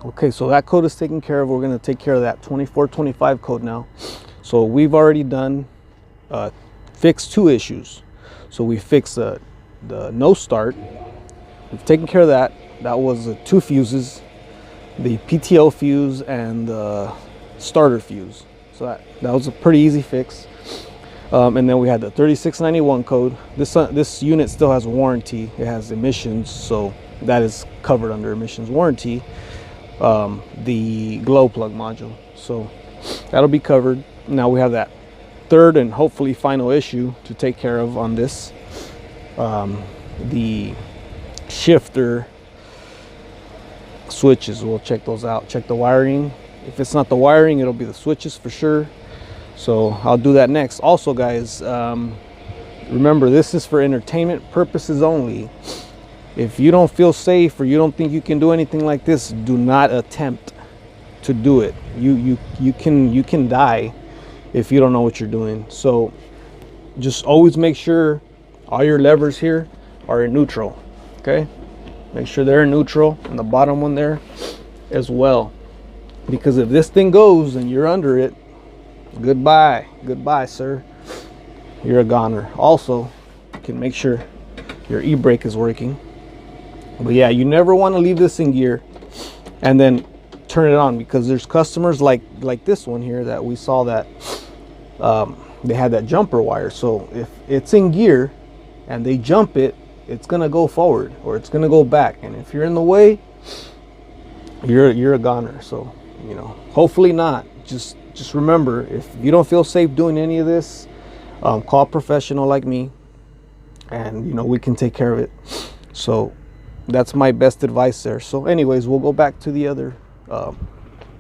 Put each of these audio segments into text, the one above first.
Okay, so that code is taken care of. We're going to take care of that 2425 code now. So we've already done fixed 2 issues. So we fixed the no start. We've taken care of that. That was 2 fuses, the PTO fuse and the starter fuse. So that was a pretty easy fix. And then we had the 3691 code. This unit still has warranty. It has emissions, so that is covered under emissions warranty. The glow plug module, so that'll be covered. Now we have that 3rd and hopefully final issue to take care of on this. The shifter switches, we'll check those out, check the wiring. If it's not the wiring, it'll be the switches for sure. So I'll do that next. Also guys, remember, this is for entertainment purposes only. If you don't feel safe or you don't think you can do anything like this, do not attempt to do it. You can die if you don't know what you're doing. So just always make sure all your levers here are in neutral. Okay, make sure they're in neutral, and the bottom one there as well, because if this thing goes and you're under it, goodbye sir, you're a goner. Also, you can make sure your e-brake is working. But yeah, you never want to leave this in gear and then turn it on, because there's customers like this one here that we saw that they had that jumper wire. So if it's in gear and they jump it, it's gonna go forward or it's gonna go back, and if you're in the way, you're a goner. So you know, hopefully not. Just remember, if you don't feel safe doing any of this, call a professional like me, and you know, we can take care of it. So that's my best advice there. So anyways, we'll go back to the other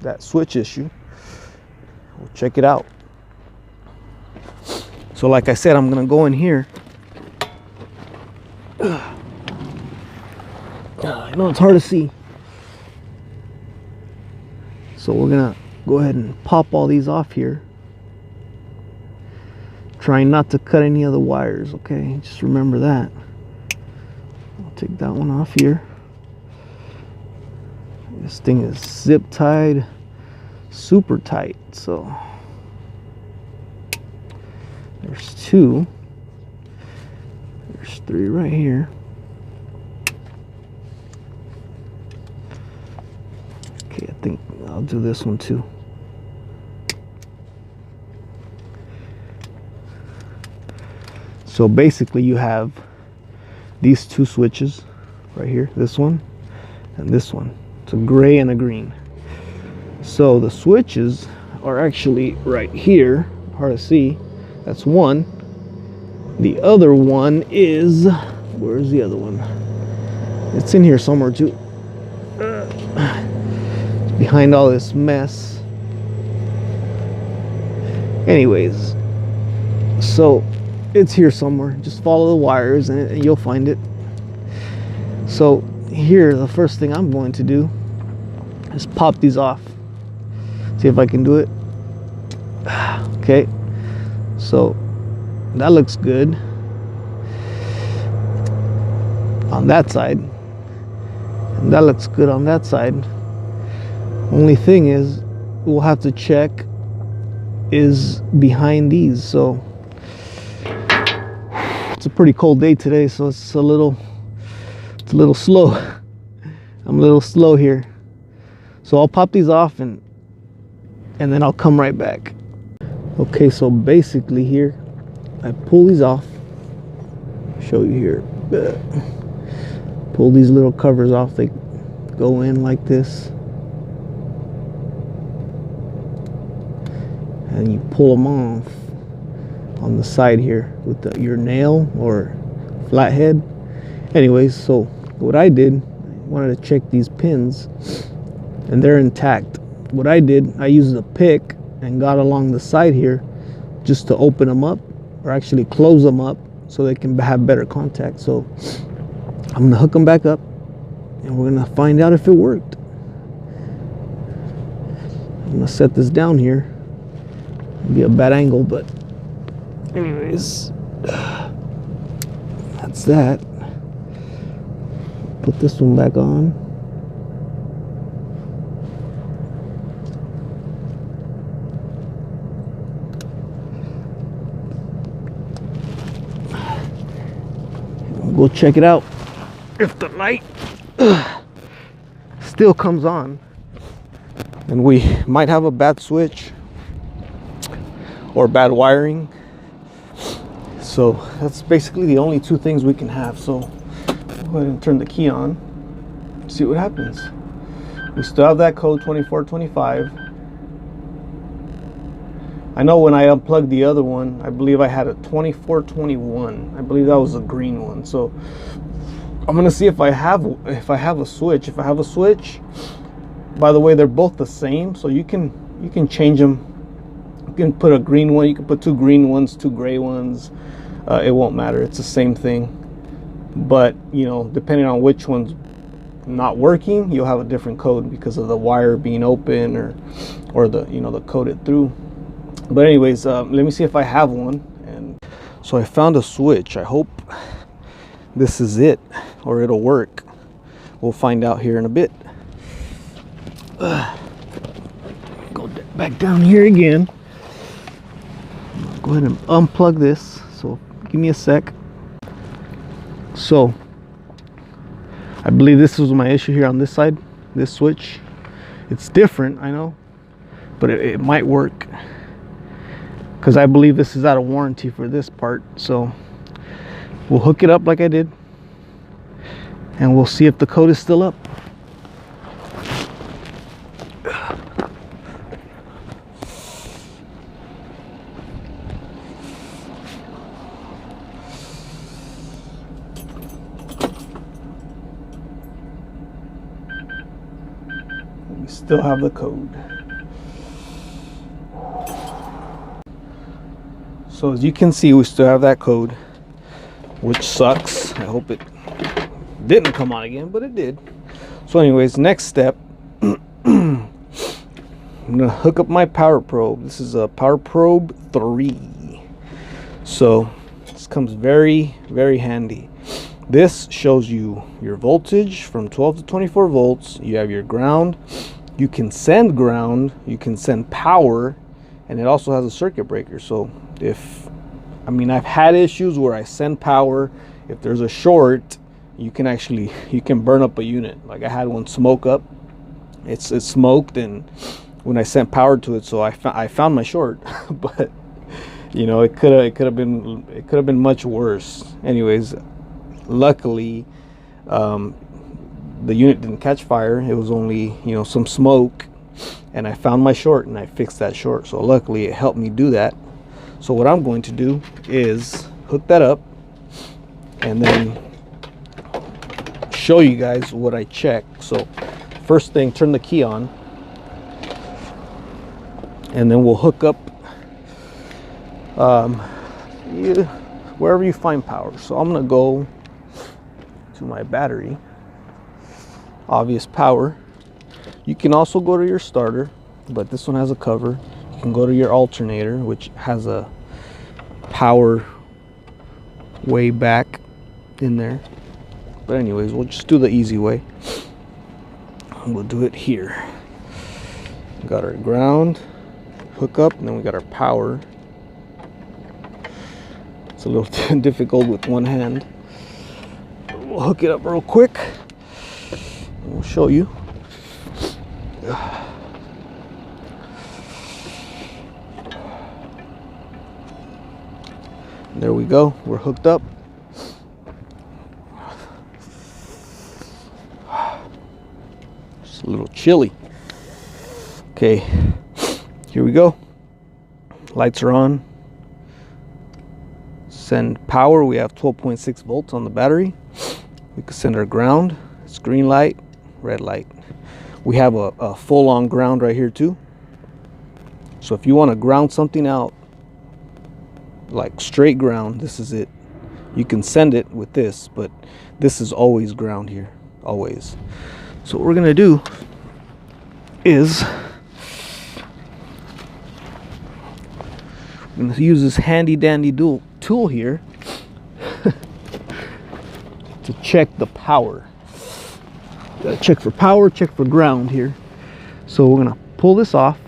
that switch issue. We'll check it out. So like I said, I'm gonna go in here. I know it's hard to see, so we're gonna go ahead and pop all these off here, trying not to cut any of the wires. Okay, just remember that. I'll take that one off here. This thing is zip tied super tight, so there's 2, there's 3 right here. Okay, I think I'll do this one too. So basically you have these 2 switches right here, this one and this one. It's a gray and a green. So the switches are actually right here, hard to see. That's one. The other one is, where's the other one? It's in here somewhere too. It's behind all this mess. Anyways, so it's here somewhere. Just follow the wires and you'll find it. So here, the first thing I'm going to do is pop these off. See if I can do it. Okay, so that looks good on that side, and that looks good on that side. Only thing is, we'll have to check is behind these. So it's a pretty cold day today, so it's a little slow. I'm a little slow here, so I'll pop these off and then I'll come right back. Okay, so basically here I pull these off. Show you here. Pull these little covers off. They go in like this, and you pull them off on the side here with your nail or flathead. Anyways, so what I did, I wanted to check these pins, and they're intact. What I did, I used a pick and got along the side here just to open them up, or actually close them up so they can have better contact. So I'm gonna hook them back up and we're gonna find out if it worked. I'm gonna set this down here. It'll be a bad angle, but anyways, that's that. Put this one back on. We'll go check it out. If the light still comes on, and we might have a bad switch or bad wiring. So that's basically the only two things we can have. So go ahead and turn the key on, see what happens. We still have that code 2425. I know when I unplugged the other one, I believe I had a 2421. I believe that was a green one. So I'm gonna see if I have a switch. If I have a switch, by the way, they're both the same, so you can change them. You can put a green one, you can put two green ones, two gray ones. It won't matter. It's the same thing. But you know, depending on which one's not working, you'll have a different code because of the wire being open or the, you know, the code it through. But anyways, let me see if I have one. And so I found a switch. I hope this is it, or it'll work. We'll find out here in a bit. Go back down here again. Go ahead and unplug this. So give me a sec. So I believe this was my issue here on this side, this switch. It's different, I know, but it might work, because I believe this is out of warranty for this part. So we'll hook it up like I did, and we'll see if the code is still up. We still have the code. So as you can see, we still have that code, which sucks. I hope it didn't come on again, but it did. So anyways, next step, I'm gonna hook up my power probe. This is a Power Probe 3. So this comes very, very handy. This shows you your voltage from 12 to 24 volts. You have your ground. You can send ground, you can send power, and it also has a circuit breaker. So I've had issues where I send power. If there's a short, you can burn up a unit. Like I had one smoke up. It smoked, and when I sent power to it, so I found my short. But you know, it could have been much worse. Anyways, luckily the unit didn't catch fire. It was only, you know, some smoke, and I found my short and I fixed that short. So luckily it helped me do that. So what I'm going to do is hook that up and then show you guys what I checked. So first thing, turn the key on, and then we'll hook up wherever you find power. So I'm gonna go to my battery, obvious power. You can also go to your starter, but this one has a cover. You can go to your alternator, which has a power way back in there. But anyways, we'll just do the easy way. We'll do it here. We got our ground hook up, and then we got our power. It's a little difficult with one hand. We'll hook it up real quick. We'll show you. There we go. We're hooked up. Just a little chilly. Okay, here we go. Lights are on. Send power. We have 12.6 volts on the battery. We can send our ground. It's green light, red light. We have a full-on ground right here too. So if you want to ground something out, like straight ground, this is it. You can send it with this, but this is always ground here, always. So what we're gonna do is I'm gonna use this handy dandy tool here to check the power. Gotta check for power, check for ground here. So we're gonna pull this off.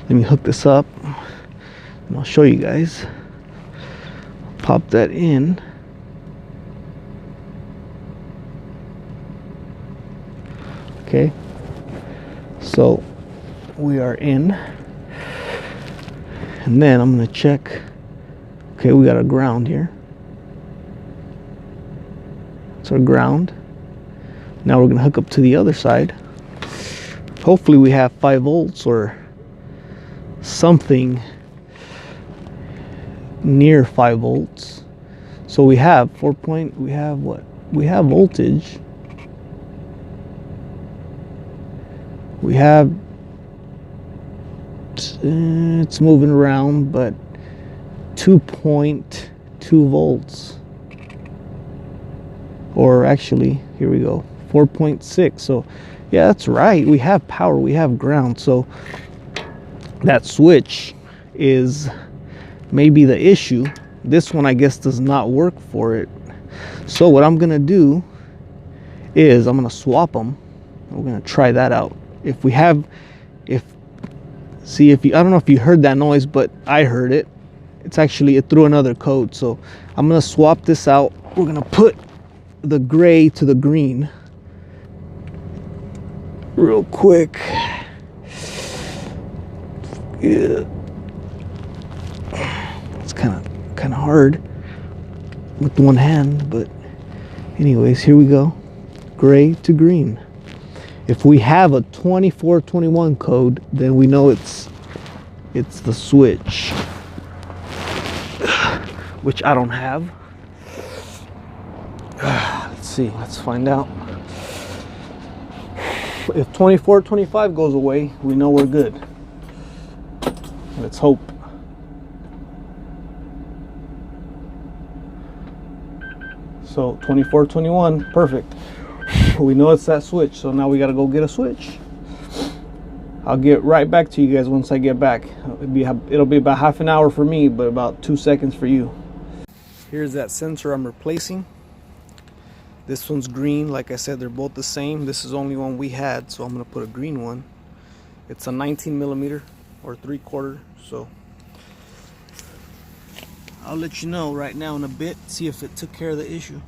Let me hook this up and I'll show you guys. Pop that in. Okay, so we are in, and then I'm gonna check. Okay, we got a ground here. It's our ground. Now we're gonna hook up to the other side. Hopefully we have 5 volts or something near 5 volts. So we have we have what? We have voltage. We have, it's moving around, but 2.2 volts. Or actually, here we go, 4.6. So yeah, that's right. We have power, we have ground. So that switch is maybe the issue. This one, I guess, does not work for it. So what I'm gonna do is I'm gonna swap them. We're gonna try that out. If we have, I don't know if you heard that noise, but I heard it. It's actually, it threw another code. So I'm gonna swap this out. We're gonna put the gray to the green real quick. Yeah. It's kind of hard with one hand, but anyways, here we go. Gray to green. If we have a 2421 code, then we know it's the switch, which I don't have. Let's see, let's find out. If 2425 goes away, we know we're good. Let's hope. So 2421, perfect. We know it's that switch, so now we gotta go get a switch. I'll get right back to you guys once I get back. It'll be about half an hour for me, but about 2 seconds for you. Here's that sensor I'm replacing. This one's green. Like I said, they're both the same. This is the only one we had, so I'm gonna put a green one. It's a 19 millimeter or 3/4, so I'll let you know right now in a bit, see if it took care of the issue.